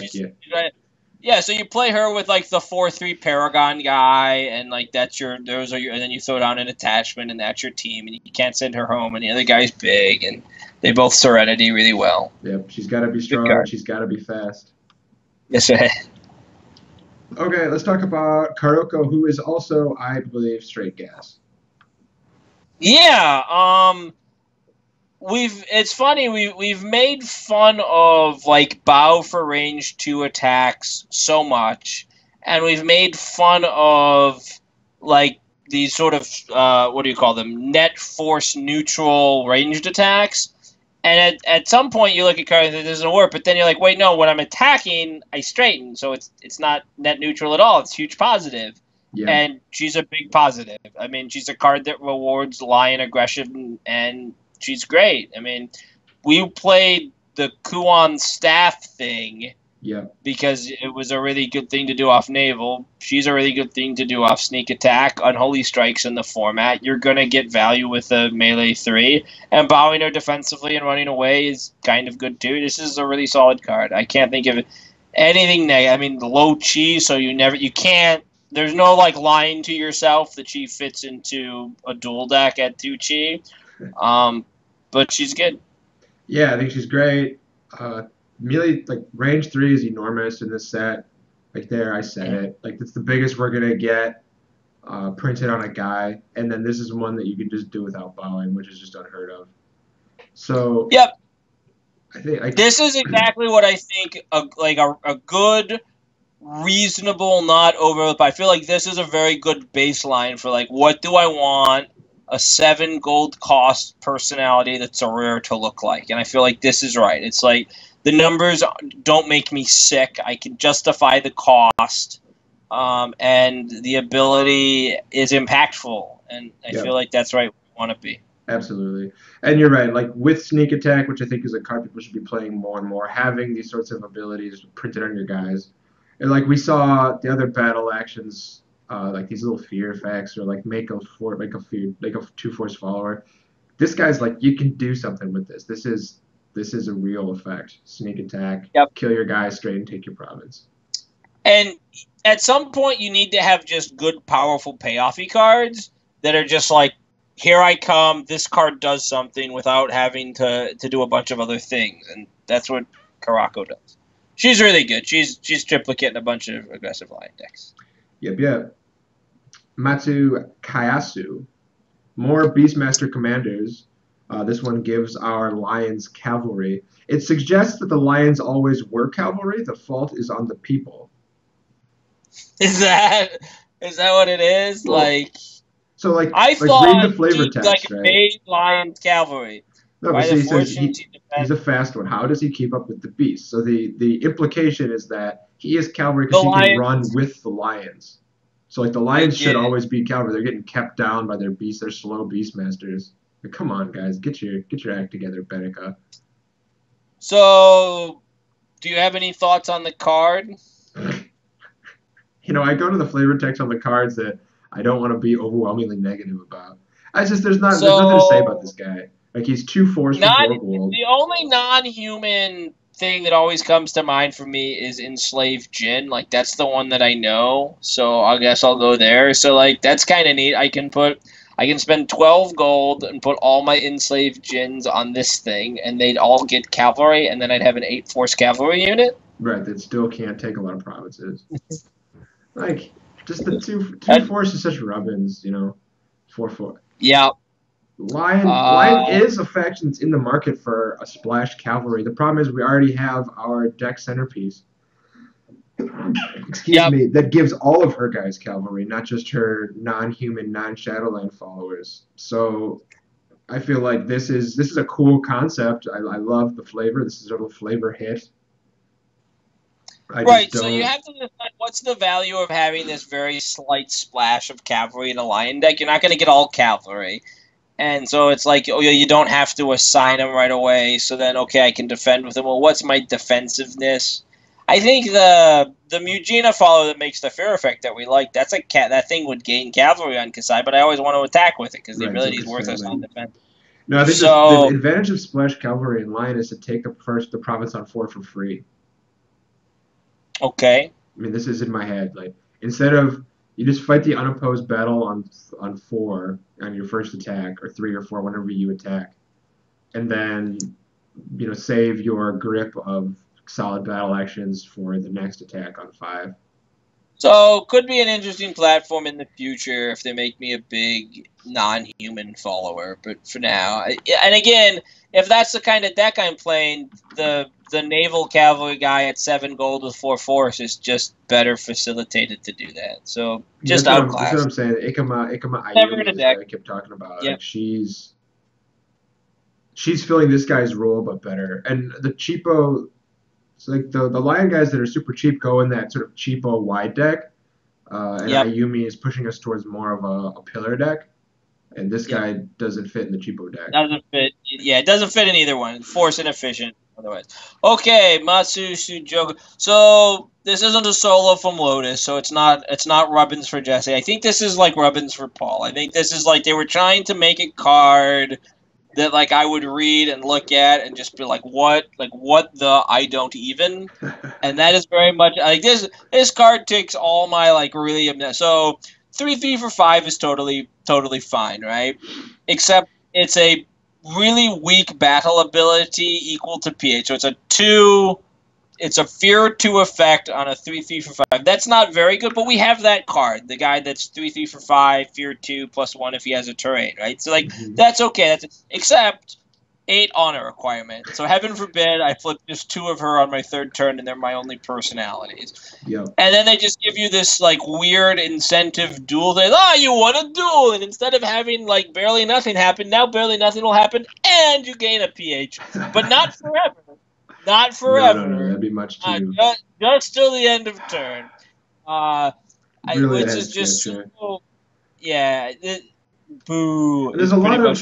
Speaker 1: so you play her with like the 4/3 Paragon guy, and like and then you throw down an attachment, and that's your team, and you can't send her home, and the other guy's big, and they both Serenity really well.
Speaker 2: Yep, she's got to be strong. She's got to be fast.
Speaker 1: Yes, sir.
Speaker 2: Okay, let's talk about Karoko, who is also, I believe, straight gas.
Speaker 1: Yeah, it's funny, we've made fun of like Bow for range 2 attacks so much, and we've made fun of like these sort of what do you call them, net force neutral ranged attacks. And at some point you look at cards that doesn't work, but then you're like, wait, no, when I'm attacking, I straighten, so it's not net neutral at all. It's huge positive. Yeah. And she's a big positive. I mean, she's a card that rewards Lion aggression, and she's great. I mean, we played the Kuon staff thing because it was a really good thing to do off Naval. She's a really good thing to do off Sneak Attack. Unholy Strikes in the format. You're going to get value with a melee 3. And bowing her defensively and running away is kind of good too. This is a really solid card. I can't think of anything negative. I mean, the low chi, so you can't. There's no like lying to yourself that she fits into a dual deck at 2 chi. But she's good.
Speaker 2: Yeah, I think she's great. Melee, like range 3 is enormous in this set. Like there, I said it. Like it's the biggest we're gonna get printed on a guy, and then this is one that you can just do without bowing, which is just unheard of. So
Speaker 1: yep,
Speaker 2: I think
Speaker 1: this is exactly what I think. A good, reasonable, not over. I feel like this is a very good baseline for like what do I want a 7 gold cost personality that's a rare to look like, and I feel like this is right. It's like the numbers don't make me sick. I can justify the cost, and the ability is impactful, and I feel like that's right where we want to be.
Speaker 2: Absolutely. And you're right, like with Sneak Attack, which I think is a card people should be playing more and more, having these sorts of abilities printed on your guys. And like we saw the other battle actions, like these little fear effects, or like make a 2-force follower. This guy's like, you can do something with this. This is a real effect. Sneak Attack, kill your guy straight and take your province.
Speaker 1: And at some point you need to have just good, powerful payoffy cards that are just like, here I come, this card does something without having to do a bunch of other things. And that's what Karako does. She's really good. She's triplicate in a bunch of aggressive lion decks.
Speaker 2: Yep. Matsu Kayasu. More Beastmaster commanders. This one gives our lions cavalry. It suggests that the lions always were cavalry. The fault is on the people.
Speaker 1: Is that what it is?
Speaker 2: Well,
Speaker 1: like,
Speaker 2: so like
Speaker 1: I
Speaker 2: read
Speaker 1: thought
Speaker 2: the flavor
Speaker 1: he's
Speaker 2: text,
Speaker 1: like
Speaker 2: right?
Speaker 1: made lions cavalry.
Speaker 2: No, but
Speaker 1: By
Speaker 2: see,
Speaker 1: the
Speaker 2: he says
Speaker 1: fortunes he
Speaker 2: he's
Speaker 1: defends
Speaker 2: a fast one. How does he keep up with the beast? So the implication is that he is cavalry
Speaker 1: the
Speaker 2: because he can run
Speaker 1: lions.
Speaker 2: with the lions. So like the lions should
Speaker 1: Again.
Speaker 2: always be cavalry. They're getting kept down by their beasts. They're slow beastmasters. Like, come on, guys, get your act together, Benica.
Speaker 1: So, do you have any thoughts on the card?
Speaker 2: You know, I go to the flavor text on the cards that I don't want to be overwhelmingly negative about. There's nothing to say about this guy. Like he's 2 force for 4 gold.
Speaker 1: The only non-human thing that always comes to mind for me is Enslaved Jinn. Like that's the one that I know, so I guess I'll go there. So like that's kind of neat. I can spend 12 gold and put all my Enslaved Jinns on this thing, and they'd all get cavalry, and then I'd have an 8-force cavalry unit.
Speaker 2: Right, that still can't take a lot of provinces. Like just the two force is such rubbins, you know. 4/4.
Speaker 1: Yeah.
Speaker 2: Lion is a faction that's in the market for a splash cavalry. The problem is we already have our deck centerpiece. Excuse me, that gives all of her guys cavalry, not just her non-human, non-Shadowland followers. So I feel like this is a cool concept. I love the flavor. This is a little flavor hit.
Speaker 1: Right, so you have to decide what's the value of having this very slight splash of cavalry in a lion deck. You're not going to get all cavalry. And so it's like, oh, you don't have to assign them right away. So then, okay, I can defend with them. Well, what's my defensiveness? I think the Mugina follower that makes the fear effect that we like, that's that thing would gain cavalry on Kasai, but I always want to attack with it because the ability is worthless on defense.
Speaker 2: No, I think the advantage of splash cavalry in lion is to take the province on 4 for free.
Speaker 1: Okay.
Speaker 2: I mean, this is in my head. Like instead of you just fight the unopposed battle on 4 on your first attack, or 3 or 4 whenever you attack, and then save your grip of solid battle actions for the next attack on 5.
Speaker 1: So could be an interesting platform in the future if they make me a big non-human follower. But for now, and again, if that's the kind of deck I'm playing, the naval cavalry guy at 7 gold with 4 force is just better facilitated to do that. So just outclass.
Speaker 2: That's what I'm saying. Ikama Ayumi, that I kept talking about. Yep. Like she's filling this guy's role, but better. And the cheapo. So like the lion guys that are super cheap go in that sort of cheapo wide deck, and Ayumi is pushing us towards more of a pillar deck, and this guy doesn't fit in the cheapo deck.
Speaker 1: Doesn't fit. Yeah, it doesn't fit in either one. Force inefficient otherwise. Okay, Matsu Sujoku. So this isn't a solo from Lotus, so it's not Rubbins for Jesse. I think this is like Rubbins for Paul. I think this is like they were trying to make a card that like I would read and look at and just be like, what the I don't even, and that is very much like this card ticks all my like really so 3 for 5 is totally fine, right? Except it's a really weak battle ability equal to PH, so it's a fear 2 effect on a 3 for 5. That's not very good, but we have that card. The guy that's 3 for 5, fear 2 +1 if he has a terrain, right? So like that's okay. Except 8 honor requirement. So heaven forbid I flip just 2 of her on my 3rd turn and they're my only personalities.
Speaker 2: Yep.
Speaker 1: And then they just give you this like weird incentive duel thing. You want a duel, and instead of having like barely nothing happen, now barely nothing will happen, and you gain a PH, but not forever. Not forever.
Speaker 2: No, that'd be much too.
Speaker 1: Just till the end of turn.
Speaker 2: Really,
Speaker 1: which is just so, yeah. Boo.
Speaker 2: There's a lot of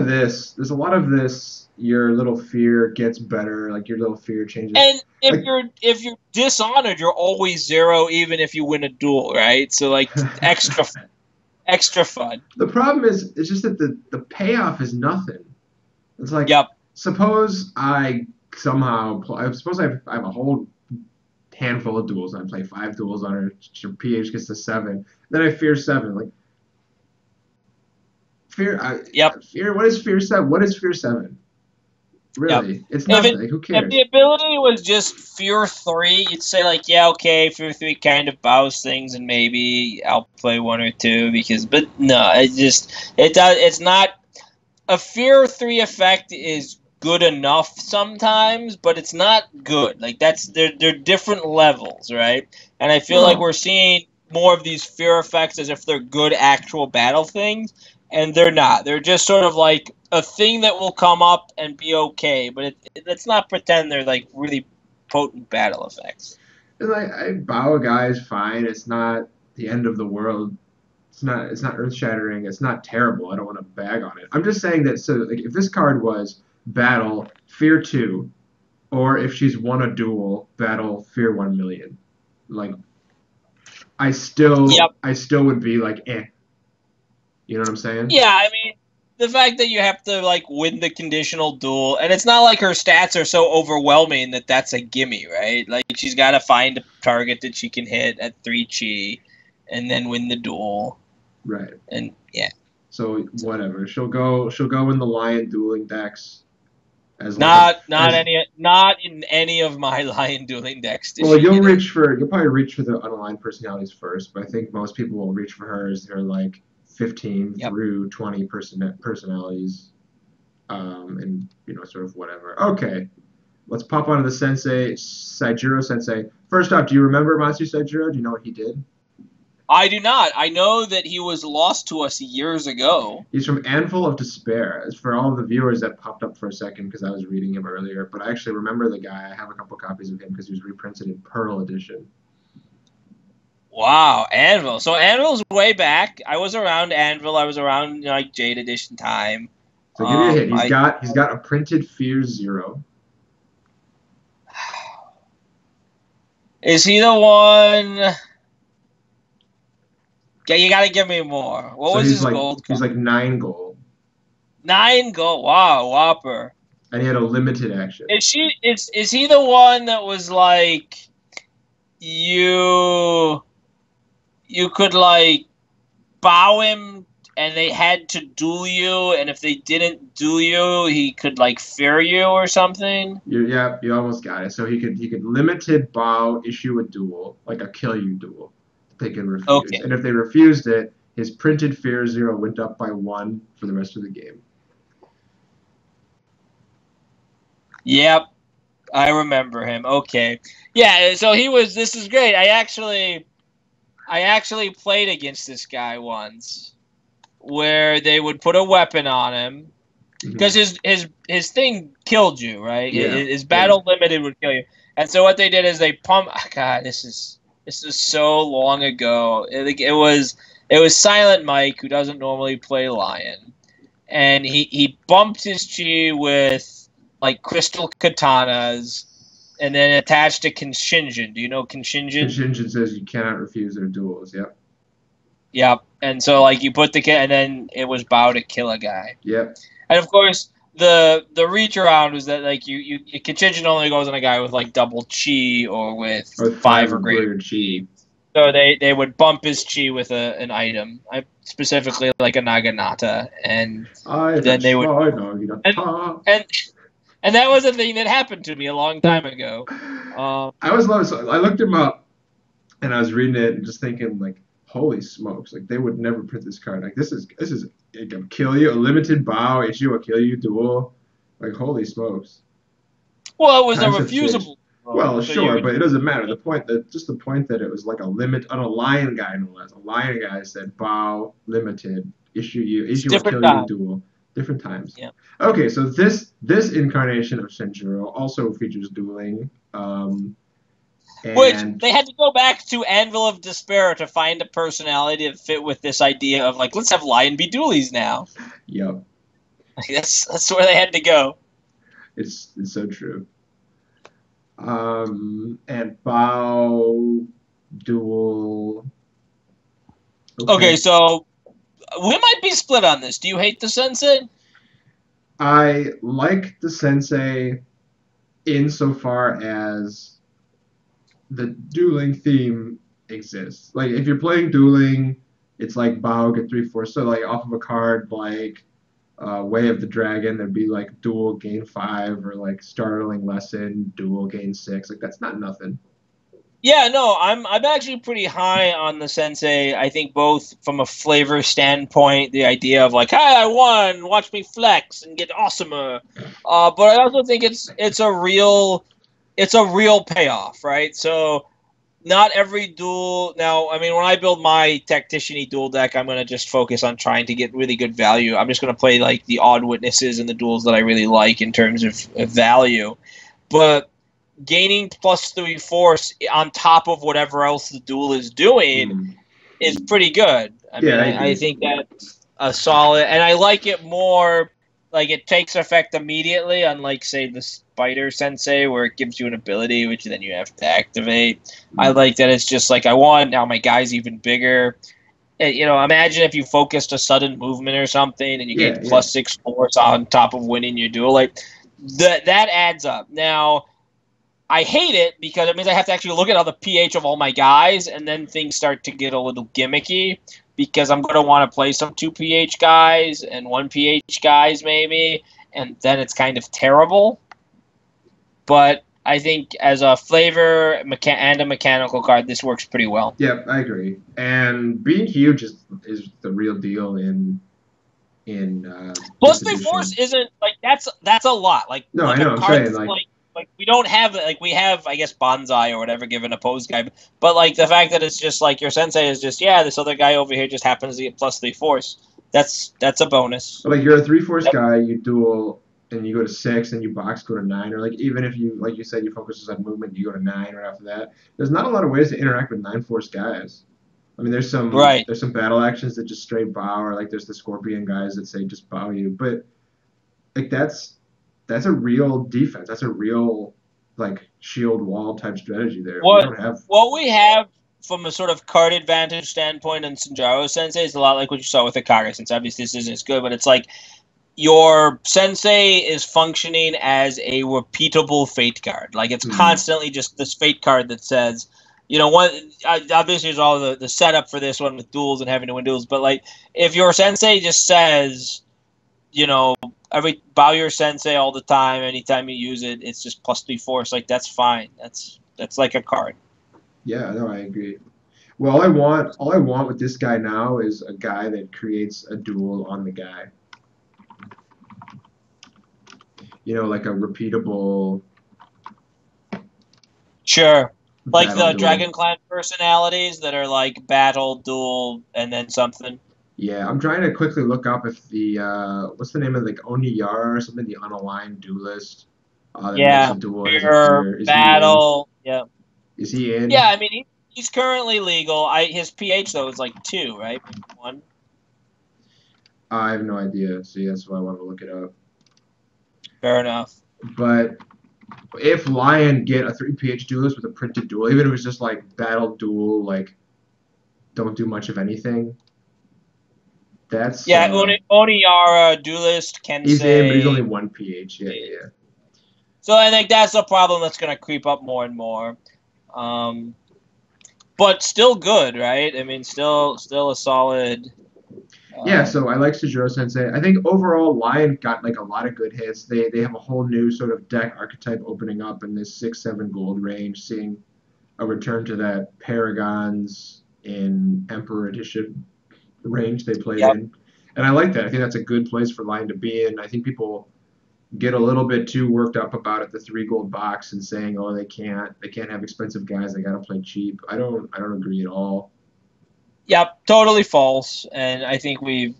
Speaker 2: this. There's a lot of this. Your little fear gets better. Like your little fear changes.
Speaker 1: And if you're dishonored, you're always 0, even if you win a duel, right? So like extra fun.
Speaker 2: The problem is, it's just that the payoff is nothing. It's like suppose I suppose I have a whole handful of duels. I play 5 duels on her. Her PH gets to 7. Then I fear 7. Like fear. Fear. What is fear 7? What is fear 7?
Speaker 1: Yep.
Speaker 2: Really, it's
Speaker 1: If
Speaker 2: nothing.
Speaker 1: it
Speaker 2: Like, who
Speaker 1: if the
Speaker 2: cares?
Speaker 1: ability was just Fear 3, you'd say like, yeah, okay, Fear 3 kind of bows things, and maybe I'll play 1 or 2 because, but no, it's not a Fear 3 effect is good enough sometimes, but it's not good. Like they're different levels, right? And I feel like
Speaker 2: Well,
Speaker 1: we're seeing more of these fear effects as if they're good actual battle things, and they're not. They're just sort of like a thing that will come up and be okay, but let's not pretend they're like really potent battle effects.
Speaker 2: and like I bow a guy is fine. It's not the end of the world. It's not earth shattering. It's not terrible. I don't want to bag on it. I'm just saying that so like if this card was battle fear 2, or if she's won a duel battle fear 1,000,000, like
Speaker 1: Yep.
Speaker 2: I still would be like eh. You know what I'm saying?
Speaker 1: Yeah, I mean, the fact that you have to like win the conditional duel, and it's not like her stats are so overwhelming that that's a gimme, right? Like she's got to find a target that she can hit at 3 chi, and then win the duel,
Speaker 2: Right.
Speaker 1: and yeah,
Speaker 2: So whatever. She'll go in the lion dueling decks as like a
Speaker 1: not
Speaker 2: as
Speaker 1: not in any of my lion dueling decks does
Speaker 2: well,
Speaker 1: she get in.
Speaker 2: you'll probably reach for the unaligned personalities first, but I think most people will reach for her as they're like 15
Speaker 1: Yep.
Speaker 2: through 20 personalities, and sort of whatever. Okay, let's pop onto the Sensei, Saijiro Sensei. First off, do you remember Matsu Saijiro? Do you know what he did?
Speaker 1: I do not. I know that he was lost to us years ago.
Speaker 2: He's from Anvil of Despair. As for all of the viewers that popped up for a second because I was reading him earlier, but I actually remember the guy. I have a couple copies of him because he was reprinted in Pearl Edition.
Speaker 1: Wow, Anvil. So Anvil's way back. I was around Anvil. I was around like Jade Edition time.
Speaker 2: So I'll give you a hint. He's
Speaker 1: I
Speaker 2: got a printed Fear Zero.
Speaker 1: Is he the one? Yeah, you gotta give me more. What
Speaker 2: So
Speaker 1: was
Speaker 2: he's
Speaker 1: his
Speaker 2: like
Speaker 1: gold
Speaker 2: he's
Speaker 1: card?
Speaker 2: like 9 gold,
Speaker 1: 9 gold. Wow, Whopper.
Speaker 2: and he had a limited action.
Speaker 1: Is he the one that was like you you could like bow him and they had to duel you, and if they didn't duel you, he could like fear you or something?
Speaker 2: Yeah, you almost got it. So he could limited bow issue a duel, like a kill you duel. They can refuse,
Speaker 1: Okay.
Speaker 2: and if they refused it, his printed Fear Zero went up by 1 for the rest of the game.
Speaker 1: Yep. I remember him. Okay. Yeah, so he was this is great. I actually played against this guy once where they would put a weapon on him because
Speaker 2: Mhm.
Speaker 1: his thing killed you, right?
Speaker 2: Yeah,
Speaker 1: His
Speaker 2: yeah.
Speaker 1: battle limited would kill you. And so what they did is they pump God, this is so long ago. It was Silent Mike, who doesn't normally play Lion, and he bumped his chi with like crystal katanas, and then attached to Kenshinjin. Do you know Kenshinjin?
Speaker 2: Kenshinjin says you cannot refuse their duels. Yep,
Speaker 1: Yep. And so like you put the kid, and then it was bow to kill a guy.
Speaker 2: yep.
Speaker 1: And of course the reach around was that like you Kenshinjin only goes on a guy with like double chi or with
Speaker 2: Or
Speaker 1: 5
Speaker 2: 5
Speaker 1: or
Speaker 2: or
Speaker 1: greater
Speaker 2: greater
Speaker 1: chi.
Speaker 2: chi.
Speaker 1: So they would bump his chi with an item, specifically like a Naginata, and
Speaker 2: I
Speaker 1: then they
Speaker 2: fetch
Speaker 1: would
Speaker 2: my
Speaker 1: and
Speaker 2: Naginata.
Speaker 1: and and that was a thing that happened to me a long time ago.
Speaker 2: I was loving. So I looked him up and I was reading it and just thinking like, holy smokes! Like they would never print this card. Like this is it can kill you. A limited bow issue will kill you duel. Like holy smokes!
Speaker 1: Well, it was a
Speaker 2: Times have changed.
Speaker 1: refusable vote,
Speaker 2: Well,
Speaker 1: so you
Speaker 2: sure,
Speaker 1: would.
Speaker 2: but it doesn't matter. The point that it was like a limit on a lion guy no less. A lion guy said bow limited
Speaker 1: It's
Speaker 2: issue or
Speaker 1: different
Speaker 2: kill you
Speaker 1: time.
Speaker 2: duel. Different times.
Speaker 1: Yeah.
Speaker 2: Okay, so this incarnation of Senjuro also features dueling.
Speaker 1: Which
Speaker 2: And
Speaker 1: they had to go back to Anvil of Despair to find a personality that fit with this idea of like, let's have Lion be dualies now.
Speaker 2: yep,
Speaker 1: Like, that's where they had to go.
Speaker 2: it's so true. And bow duel.
Speaker 1: Okay,
Speaker 2: Okay,
Speaker 1: so we might be split on this. Do you hate the sensei?
Speaker 2: I like the sensei insofar as the dueling theme exists. Like if you're playing dueling, it's like bow get 3/4. So like off of a card like Way of the Dragon, there'd be like dual gain 5 or like Startling Lesson, dual gain 6. Like that's not nothing.
Speaker 1: Yeah, no, I'm actually pretty high on the Sensei. I think both from a flavor standpoint, the idea of like, hey, I won, watch me flex and get awesomer. But I also think it's a real payoff, right? So not every duel. Now, I mean, when I build my Tactician-y duel deck, I'm gonna just focus on trying to get really good value. I'm just gonna play like the odd witnesses and the duels that I really like in terms of value, but gaining +3 force on top of whatever else the duel is doing is pretty good. I
Speaker 2: Yeah,
Speaker 1: mean,
Speaker 2: I
Speaker 1: I
Speaker 2: agree.
Speaker 1: think that's a solid, and I like it more. Like it takes effect immediately, unlike say the Spider Sensei, where it gives you an ability which then you have to activate. I
Speaker 2: Mm.
Speaker 1: like that it's just like I want now. My guy's even bigger. You know, imagine if you focused a sudden movement or something, and you
Speaker 2: Yeah,
Speaker 1: gained
Speaker 2: yeah.
Speaker 1: +6 force on top of winning your duel. Like that adds up. Now I hate it because it means I have to actually look at all the pH of all my guys, and then things start to get a little gimmicky because I'm going to want to play some 2 pH guys and 1 pH guys maybe, and then it's kind of terrible. But I think as a flavor and a mechanical card, this works pretty well.
Speaker 2: Yeah, I agree. And being huge is the real deal in
Speaker 1: Plus,
Speaker 2: this
Speaker 1: three force
Speaker 2: edition.
Speaker 1: isn't like that's a lot.
Speaker 2: No, I
Speaker 1: Like a
Speaker 2: know. I'm
Speaker 1: card
Speaker 2: saying
Speaker 1: that's like we don't have like we have I guess bonsai or whatever given a pose guy, but like the fact that it's just like your sensei is just this other guy over here just happens to get +3 force. That's a bonus.
Speaker 2: like you're a 3 force
Speaker 1: Yep.
Speaker 2: guy, you duel and you go to 6, and you box go to 9, or like even if you like you said you focus on movement, you go to 9 right after that. There's not a lot of ways to interact with 9 force guys. I mean,
Speaker 1: Right.
Speaker 2: there's some battle actions that just straight bow, or like there's the Scorpion guys that say just bow you, but like that's a real defense. That's a real like shield wall type strategy there. We
Speaker 1: What
Speaker 2: don't have.
Speaker 1: what we have from a sort of card advantage standpoint in Sanjaro Sensei is a lot like what you saw with Akari, since obviously this isn't as good, but it's like your sensei is functioning as a repeatable fate card. Like it's
Speaker 2: Hmm.
Speaker 1: constantly just this fate card that says, you know, what obviously there's all the setup for this one with duels and having to win duels, but like if your sensei just says, you know, every bow your sensei all the time, anytime you use it, it's just +3 force. Like that's fine. That's like a card.
Speaker 2: Yeah, no, I agree. Well, all I want with this guy now is a guy that creates a duel on the guy. You know, like a repeatable
Speaker 1: Sure. Like
Speaker 2: battle
Speaker 1: the
Speaker 2: duel.
Speaker 1: Dragon Clan personalities that are like battle, duel, and then something.
Speaker 2: Yeah, I'm trying to quickly look up if the what's the name of like Oniyara or something, the unaligned duelist that makes a
Speaker 1: Yeah.
Speaker 2: duel has a
Speaker 1: Pure
Speaker 2: fear. Is he in?
Speaker 1: battle. Yeah.
Speaker 2: Is he
Speaker 1: Yeah,
Speaker 2: in?
Speaker 1: I mean he's currently legal. His pH though is like 2, right? Maybe 1.
Speaker 2: I have no idea. See, that's why I want to look it up.
Speaker 1: Fair enough.
Speaker 2: But if Lion get a 3 pH duelist with a printed duel, even if it was just like battle duel, like don't do much of anything, that's
Speaker 1: Yeah, Oniyara, Duelist,
Speaker 2: he's in, but he's only
Speaker 1: Kensei.
Speaker 2: 1 pH. Yeah, yeah, yeah.
Speaker 1: So I think that's a problem that's going to creep up more and more. Um, but still good, right? I mean, still a solid.
Speaker 2: Yeah, so
Speaker 1: Um,
Speaker 2: I like Sejiro Sensei. I think overall Lion got like a lot of good hits. They have a whole new sort of deck archetype opening up in this 6-7 gold range, seeing a return to that Paragons in Emperor Edition range they played
Speaker 1: yep.
Speaker 2: in. And I like that. I think that's a good place for Lion to be in. I think people get a little bit too worked up about it, the 3 gold box, and saying, "Oh, they can't have expensive guys. They got to play cheap." I don't agree at all.
Speaker 1: Yep, totally false. And I think we've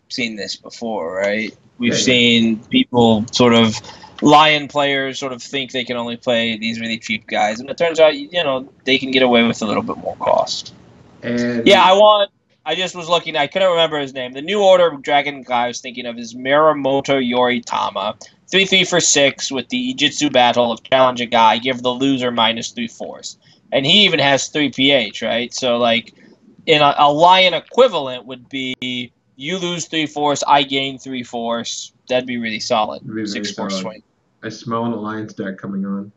Speaker 1: seen this before, right? We've
Speaker 2: Yeah, yeah.
Speaker 1: seen people sort of lion players sort of think they can only play these really cheap guys, and it turns out they can get away with a little bit more cost. Yeah,
Speaker 2: And
Speaker 1: I just was looking. I couldn't remember his name. The new order of dragon guy I was thinking of is Miramoto Yoritama. 3/3 for 6 with the Ijitsu battle of challenge a guy, give the loser -3 force, and he even has 3 pH, right? So like in a lion equivalent would be you lose 3 force, I gain 3 force. That'd be really solid.
Speaker 2: it'd be very
Speaker 1: 6 force
Speaker 2: solid.
Speaker 1: swing.
Speaker 2: I smell an alliance deck coming on.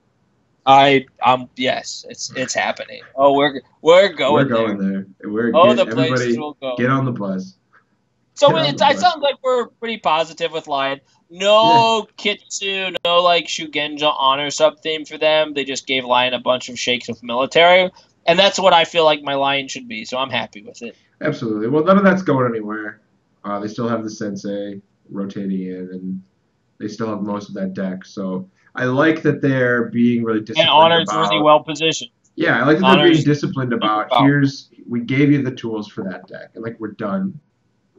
Speaker 1: Yes, it's happening. Oh, we're
Speaker 2: We're
Speaker 1: going
Speaker 2: going
Speaker 1: there.
Speaker 2: there. We're
Speaker 1: Oh,
Speaker 2: get
Speaker 1: the places
Speaker 2: everybody
Speaker 1: will go.
Speaker 2: get on the bus.
Speaker 1: So
Speaker 2: Get on the
Speaker 1: it
Speaker 2: bus.
Speaker 1: sounds like we're pretty positive with Lion.
Speaker 2: Yeah,
Speaker 1: No Kitsu, no like Shugenja honor sub theme for them. They just gave Lion a bunch of shakes of military, and that's what I feel like my Lion should be. So I'm happy with it.
Speaker 2: absolutely. Well, none of that's going anywhere. They still have the Sensei rotating in, and they still have most of that deck. So I like that they're being really
Speaker 1: And
Speaker 2: disciplined
Speaker 1: honor is really
Speaker 2: about.
Speaker 1: well positioned.
Speaker 2: Yeah, I like that they're
Speaker 1: Honor
Speaker 2: being
Speaker 1: is
Speaker 2: disciplined
Speaker 1: super
Speaker 2: about.
Speaker 1: powerful.
Speaker 2: We gave you the tools for that deck, and like we're done.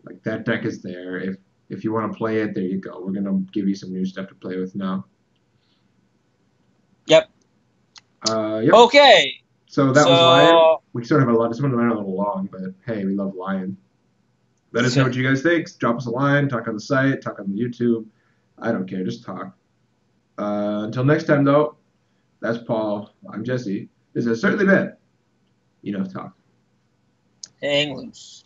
Speaker 2: Like that deck is there. If you want to play it, there you go. We're gonna give you some new stuff to play with now.
Speaker 1: Yep.
Speaker 2: Yep.
Speaker 1: Okay.
Speaker 2: So that was Lion.
Speaker 1: So
Speaker 2: We sort of have a lot. This one went a little long, but hey, we love Lion. Let us know what you guys think. Drop us a line. Talk on the site. Talk on the YouTube. I don't care. Just talk. Until next time, though. That's Paul. I'm Jesse. This has certainly been Enough Talk.
Speaker 1: hang loose.